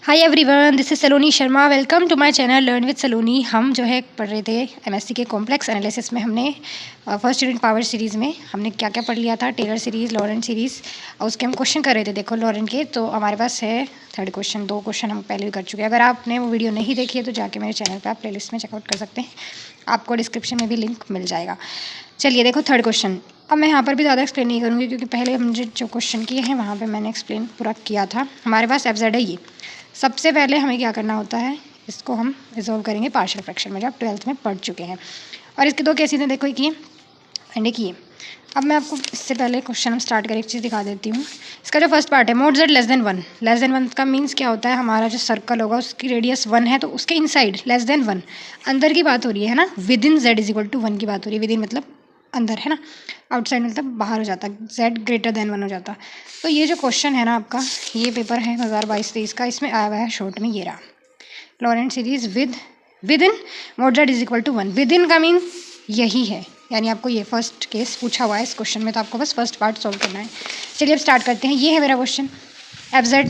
Hi everyone, this is Saloni Sharma. Welcome to my channel learn with Saloni. हम जो है पढ़ रहे थे एमएससी के कॉम्प्लेक्स एनालिसिस में। हमने फर्स्ट यूनिट पावर सीरीज़ में हमने क्या क्या पढ़ लिया था, टेलर सीरीज़, लॉरेंट सीरीज़, और उसके हम क्वेश्चन कर रहे थे। देखो लॉरेंट के तो हमारे पास है थर्ड क्वेश्चन। 2 क्वेश्चन हम पहले भी कर चुके हैं। अगर आपने वो वीडियो नहीं देखी है तो जाके मेरे चैनल पर आप प्लेलिस्ट में चेकआउट कर सकते हैं, आपको डिस्क्रिप्शन में भी लिंक मिल जाएगा। चलिए देखो थर्ड क्वेश्चन। अब मैं यहाँ पर भी ज़्यादा एक्सप्लेन नहीं करूँगी क्योंकि पहले हमने जो क्वेश्चन किए हैं वहाँ पे मैंने एक्सप्लेन पूरा किया था। हमारे पास एफ जेड है ये। सबसे पहले हमें क्या करना होता है, इसको हम रिजॉल्व करेंगे पार्शियल फ्रैक्शन में, जो आप 12th में पढ़ चुके हैं। और इसके 2 केसेस हैं, देखो एक ये एंड एक ये। अब मैं आपको इससे पहले क्वेश्चन हम स्टार्ट कर एक चीज़ दिखा देती हूँ। इसका जो फर्स्ट पार्ट है, mode Z less than 1। Less than 1 का मीन्स क्या होता है, हमारा जो सर्कल होगा उसकी रेडियस 1 है तो उसके इनसाइड लेस देन 1 अंदर की बात हो रही है ना। Within Z is equal to 1 की बात हो रही है। विद इन मतलब अंदर है ना, आउटसाइड मतलब बाहर हो जाता, z ग्रेटर देन 1 हो जाता। तो ये जो क्वेश्चन है ना आपका, ये पेपर है 2022-23 का, इसमें आया हुआ है शॉर्ट में ये रहा, Laurent series within mod z is equal to 1। Within का मीन यही है, यानी आपको ये फर्स्ट केस पूछा हुआ है इस क्वेश्चन में, तो आपको बस फर्स्ट पार्ट सॉल्व करना है। चलिए अब स्टार्ट करते हैं। ये है मेरा क्वेश्चन। एफ जेड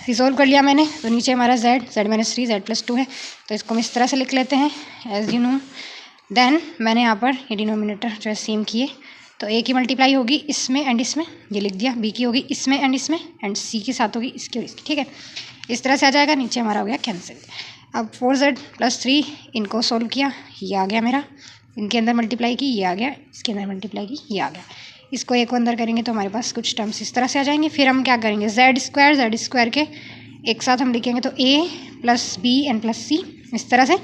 रिजोल्व कर लिया मैंने, तो नीचे हमारा z-3 z+2 है, तो इसको हम इस तरह से लिख लेते हैं एज यू नो। देन मैंने यहाँ पर ये डिनोमिनेटर जो है सेम किए, तो a की मल्टीप्लाई होगी इसमें एंड इसमें, ये लिख दिया। b की होगी इसमें एंड इसमें, एंड c के साथ होगी इसकी और इसकी। ठीक है, इस तरह से आ जाएगा। नीचे हमारा हो गया कैंसिल। अब 4z+3 इनको सोल्व किया, ये आ गया मेरा। इनके अंदर मल्टीप्लाई की, ये आ गया। इसके अंदर मल्टीप्लाई की, ये आ गया। इसको एक को अंदर करेंगे तो हमारे पास कुछ टर्म्स इस तरह से आ जाएंगे। फिर हम क्या करेंगे, z² के एक साथ हम लिखेंगे तो a + b एंड +c इस तरह से।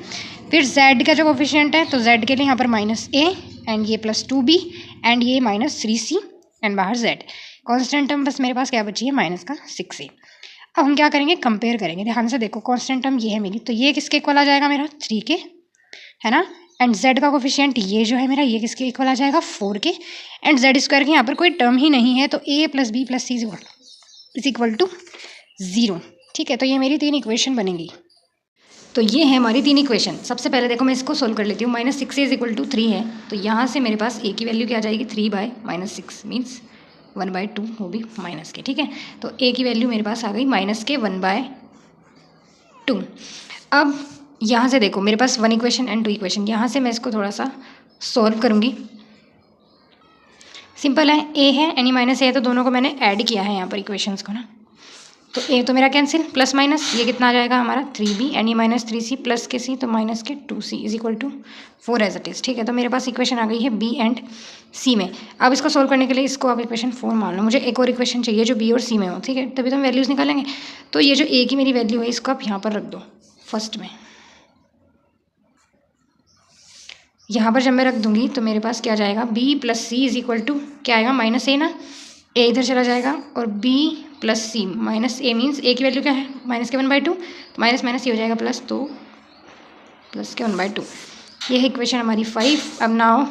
फिर z का जो कोफिशिएंट है तो z के लिए यहाँ पर -a एंड ये +2b एंड ये -3c एंड बाहर z। कांस्टेंट टर्म बस मेरे पास क्या बची है, -6a। अब हम क्या करेंगे, कंपेयर करेंगे। ध्यान से देखो, कांस्टेंट टर्म ये है मेरी, तो ये किसके इक्वल आ जाएगा मेरा, 3 के, है ना। एंड z का कोफिशिएंट ये जो है मेरा, ये किसके इक्वल आ जाएगा, 4 के। एंड z² की यहाँ पर कोई टर्म ही नहीं है, तो a + b + c is equal to 0। ठीक है, तो ये मेरी 3 इक्वेशन बनेंगी। तो ये है हमारी 3 इक्वेशन। सबसे पहले देखो मैं इसको सोल्व कर लेती हूँ। -6a = 3 है, तो यहाँ से मेरे पास a की वैल्यू क्या आ जाएगी, 3/-6 मीन्स 1/2 वो भी माइनस के। ठीक है, तो a की वैल्यू मेरे पास आ गई -1/2। अब यहाँ से देखो मेरे पास 1 इक्वेशन एंड 2 इक्वेशन, यहाँ से मैं इसको थोड़ा सा सॉल्व करूँगी। सिंपल है, a है एनी -a है, तो दोनों को मैंने ऐड किया है यहाँ पर इक्वेशंस को ना, तो a तो मेरा कैंसिल, प्लस माइनस ये कितना आ जाएगा हमारा 3b एंड ये -3c प्लस के c, तो -2c is equal to 4 as it is. ठीक है, तो मेरे पास इक्वेशन आ गई है b एंड c में। अब इसको सोल्व करने के लिए इसको आप इक्वेशन 4 मान लो। मुझे एक और इक्वेशन चाहिए जो b और c में हो, ठीक है, तभी तो हम वैल्यूज़ निकालेंगे। तो ये जो a की मेरी वैल्यू है इसको आप यहाँ पर रख दो फर्स्ट में। यहाँ पर जब मैं रख दूंगी तो मेरे पास क्या जाएगा, b + c is equal to क्या आएगा, -a ना, a इधर चला जाएगा और b + c -a means a की वैल्यू क्या है, -1/2, तो माइनस ये हो जाएगा प्लस, तो प्लस के 1/2। ये है इक्वेशन हमारी 5। अब नाउ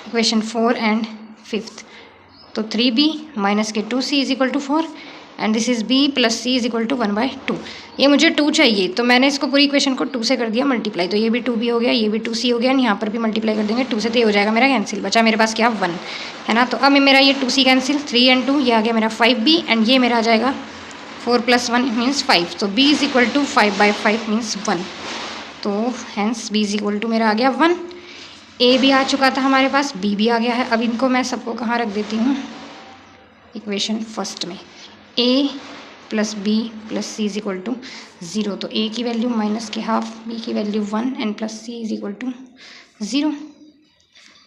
इक्वेशन 4 एंड 5th, तो 3b - 2c is equal to 4 and this is b + c is equal to 1/2। ये मुझे 2 चाहिए, तो मैंने इसको पूरी इक्वेशन को 2 से कर दिया मल्टीप्लाई, तो ये भी 2b हो गया, ये भी 2c हो गया, एंड यहाँ पर भी मल्टीप्लाई कर देंगे 2 से, तो ये हो जाएगा मेरा कैंसिल। बचा मेरे पास क्या, 1, है ना। तो अब मेरा ये 2c कैंसिल, 3 एंड 2 ये आ गया मेरा 5b एंड ये मेरा आ जाएगा 4 + 1 मीन्स 5, तो b is equal to 5/5 means 1, तो hence b is equal to मेरा आ गया 1। a भी आ चुका था हमारे पास, b भी आ गया है। अब इनको मैं सबको कहाँ रख देती हूँ, इक्वेशन फर्स्ट में। a + b + c is equal to 0, तो a की वैल्यू -½ b की value 1 and +c is equal to 0।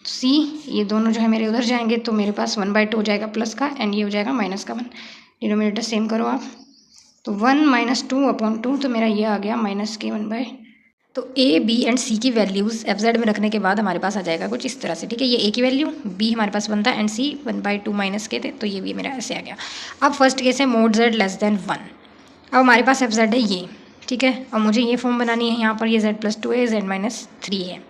c ये दोनों जो है मेरे उधर जाएंगे, तो मेरे पास 1/2 हो जाएगा प्लस का एंड ये हो जाएगा माइनस का 1। डिनोमिनेटर सेम करो आप, तो 1 - 2/2, तो मेरा ये आ गया -1/2। तो a b एंड c की वैल्यूज़ एफ जेड में रखने के बाद हमारे पास आ जाएगा कुछ इस तरह से। ठीक है, ये a की वैल्यू, b हमारे पास 1 था एंड c 1/2 माइनस के थे, तो ये भी मेरा ऐसे आ गया। अब फर्स्ट केस है मोड z लेस देन 1। अब हमारे पास एफ जेड है ये, ठीक है, और मुझे ये फॉर्म बनानी है। यहाँ पर ये z+2 है, z-3 है।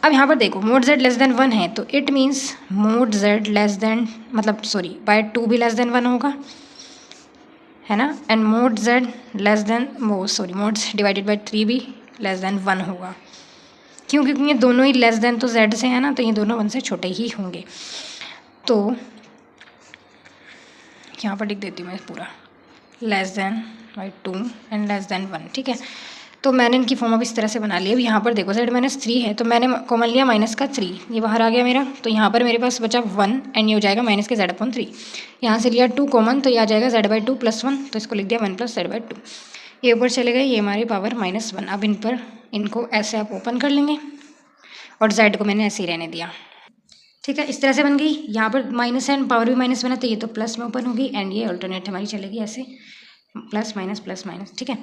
अब यहाँ पर देखो मोड z लेस देन 1 है, तो it means mode z less than /2 भी लेस देन 1 होगा, है ना, and mode z less than mode /3 भी लेस देन 1 होगा। क्यों, क्योंकि ये दोनों ही लेस देन तो z से है ना, तो ये दोनों 1 से छोटे ही होंगे। तो यहाँ पर लिख देती हूँ मैं पूरा, <2 एंड <1, ठीक है। तो मैंने इनकी फॉर्म अब इस तरह से बना ली। अब यहाँ पर देखो z-3 है तो मैंने कॉमन लिया -3, ये बाहर आ गया मेरा। तो यहाँ पर मेरे पास बचा 1 एंड ये हो जाएगा -z/3। यहाँ से लिया 2 कॉमन तो ये आ जाएगा z/2 + 1, तो इसको लिख दिया 1 + z/2। ये ऊपर चले गए, ये हमारी पावर -1। अब इनको ऐसे आप ओपन कर लेंगे और z को मैंने ऐसे ही रहने दिया, ठीक है। इस तरह से बन गई। यहाँ पर माइनस है, पावर भी -1 है तो ये तो प्लस में ओपन होगी एंड ये अल्टरनेट हमारी चलेगी ऐसे प्लस माइनस, ठीक है।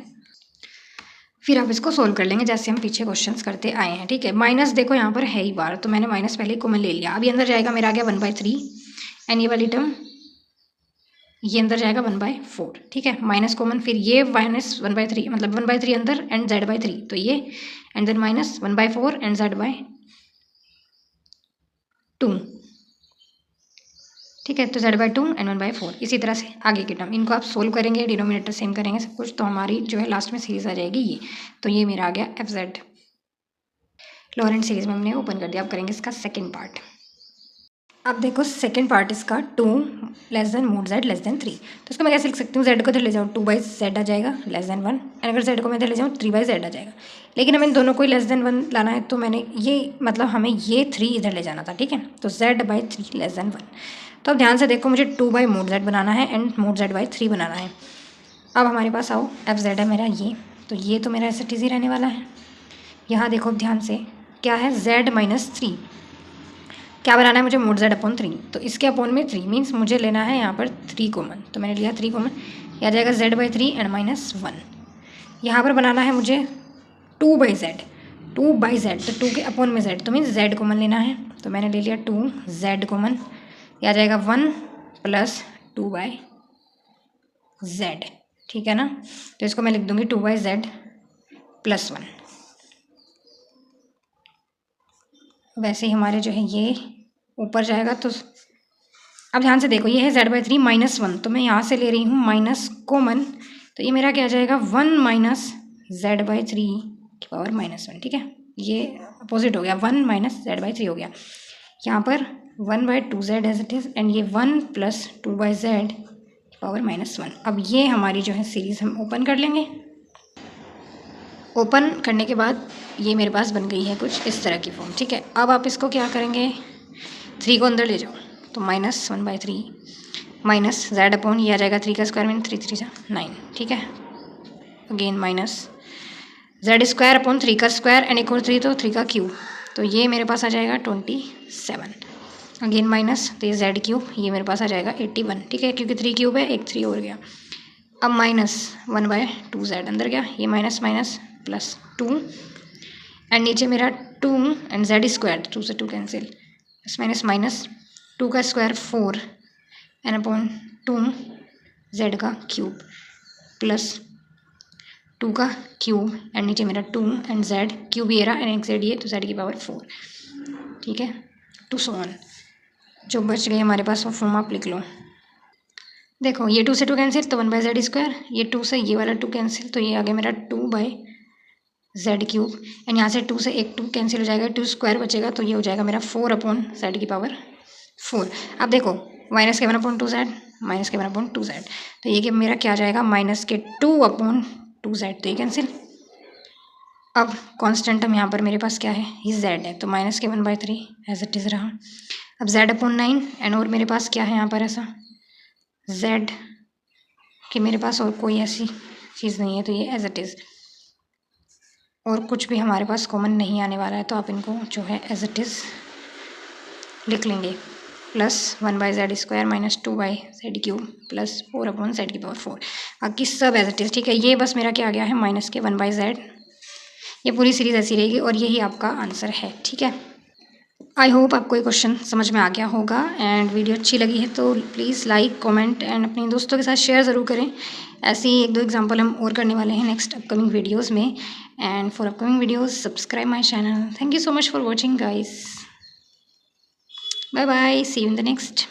फिर आप इसको सोल्व कर लेंगे जैसे हम पीछे क्वेश्चंस करते आए हैं, ठीक है। माइनस देखो यहाँ पर है ही बार, तो मैंने माइनस पहले ही कॉमन ले लिया। अभी अंदर जाएगा मेरा आ गया 1/3 एंड ये वाली टर्म ये अंदर जाएगा 1/4, ठीक है। माइनस कॉमन, फिर ये -1/3 मतलब 1/3 अंदर एंड z/3, तो ये एंड देन -1/4 एंड z/2, ठीक है। तो z/2 एंड 1/4। इसी तरह से आगे की टर्म इनको आप सोल्व करेंगे, डिनोमिनेटर सेम करेंगे सब कुछ, तो हमारी जो है लास्ट में सीरीज आ जाएगी ये। तो ये मेरा आ गया f(z). लॉरेंट सीरीज में हमने ओपन कर दिया। अब करेंगे इसका सेकंड पार्ट। अब देखो सेकंड पार्ट इसका 2 mod z <3। तो इसको मैं कैसे लिख सकती हूँ, z को इधर ले जाऊँ 2/z आ जाएगा <1 एंड अगर z को मैं इधर ले जाऊँ 3/z आ जाएगा। लेकिन हमें दोनों को ही <1 लाना है तो मैंने ये मतलब हमें ये 3 इधर ले जाना था, ठीक है। तो z/3 <1। तो अब ध्यान से देखो, मुझे 2/mod z बनाना है एंड mod z/3 बनाना है। अब हमारे पास आओ f(z) है मेरा ये, तो ये तो मेरा ऐसे टीजी रहने वाला है। यहाँ देखो अब ध्यान से क्या है, z-3 क्या बनाना है मुझे, mod z/3। तो इसके अपॉन में 3 मीन्स मुझे लेना है यहाँ पर 3 कॉमन, तो मैंने लिया 3 कॉमन, यह आ जाएगा z/3 एंड -1। यहाँ पर बनाना है मुझे 2/z, तो 2 के अपॉन में z, तो मीन्स z कॉमन लेना है। तो मैंने ले लिया 2z कॉमन, यह आ जाएगा 1 + 2/z, ठीक है ना। तो इसको मैं लिख दूंगी 2/z + 1। वैसे ही हमारे जो है ये ऊपर जाएगा। तो अब ध्यान से देखो, ये है z/3 -1, तो मैं यहाँ से ले रही हूँ माइनस कॉमन, तो ये मेरा क्या आ जाएगा 1 - z/3 की पावर -1, ठीक है। ये अपोजिट हो गया, 1 - z/3 हो गया। यहाँ पर 1/2z as it is and ये 1 + 2/z की पावर -1। अब ये हमारी जो है सीरीज़ हम ओपन कर लेंगे। ओपन करने के बाद ये मेरे पास बन गई है कुछ इस तरह की फॉर्म, ठीक है। अब आप इसको क्या करेंगे, 3 को अंदर ले जाओ, तो -1/3 माइनस z/, ये आ जाएगा 3 का स्क्वायर मीन 3 3 जा 9, ठीक है। अगेन माइनस z² 3 का स्क्वायर एंड एक और 3 तो 3 का क्यूब, तो ये मेरे पास आ जाएगा 27। अगेन माइनस, तो ये z³ ये मेरे पास आ जाएगा 81, ठीक है, क्योंकि 3 क्यूब है, एक 3 और गया। अब -1/2z अंदर गया, ये माइनस माइनस +2 एंड नीचे मेरा 2 एंड z², 2 से 2 कैंसिल, माइनस 2 का स्क्वायर 4 एन अपॉन 2 z का क्यूब प्लस 2 का क्यूब एंड नीचे मेरा 2 एंड z क्यूब ये रहा एंड एक z ये, तो z की पावर 4, ठीक है, टू सो ऑन। जो बच गई हमारे पास वो फॉर्म आप लिख लो। देखो ये 2 से 2 कैंसिल तो 1/z², ये 2 से ये वाला 2 कैंसिल तो ये आ गया मेरा 2/z³ एंड यहाँ से 2 से एक 2 कैंसिल हो जाएगा, 2 स्क्वायर बचेगा तो ये हो जाएगा मेरा 4/z की पावर 4। अब देखो -k1/2z -k1/2z, तो ये कि मेरा क्या आ जाएगा -k2/2z, तो ये कैंसिल। अब कांस्टेंट हम यहाँ पर मेरे पास क्या है, ये z है, तो -k1/3 एज इट इज़ रहा। अब z/9 एंड और मेरे पास क्या है यहाँ पर ऐसा z कि मेरे पास और कोई ऐसी चीज़ नहीं है, तो ये एज इट इज़, और कुछ भी हमारे पास कॉमन नहीं आने वाला है, तो आप इनको जो है एज इट इज़ लिख लेंगे। Plus 1/z² minus 2/z³ plus 4/z की पावर 4, बाकी सब एज इट इज़, ठीक है। ये बस मेरा क्या आ गया है -1/z, ये पूरी सीरीज़ ऐसी रहेगी और यही आपका आंसर है, ठीक है। आई होप आपको ये क्वेश्चन समझ में आ गया होगा एंड वीडियो अच्छी लगी है तो प्लीज़ लाइक कमेंट एंड अपने दोस्तों के साथ शेयर ज़रूर करें। ऐसे ही 1-2 एग्जांपल हम और करने वाले हैं नेक्स्ट अपकमिंग वीडियोस में, and for upcoming videos subscribe my channel. Thank you so much for watching guys, bye bye, see you in the next.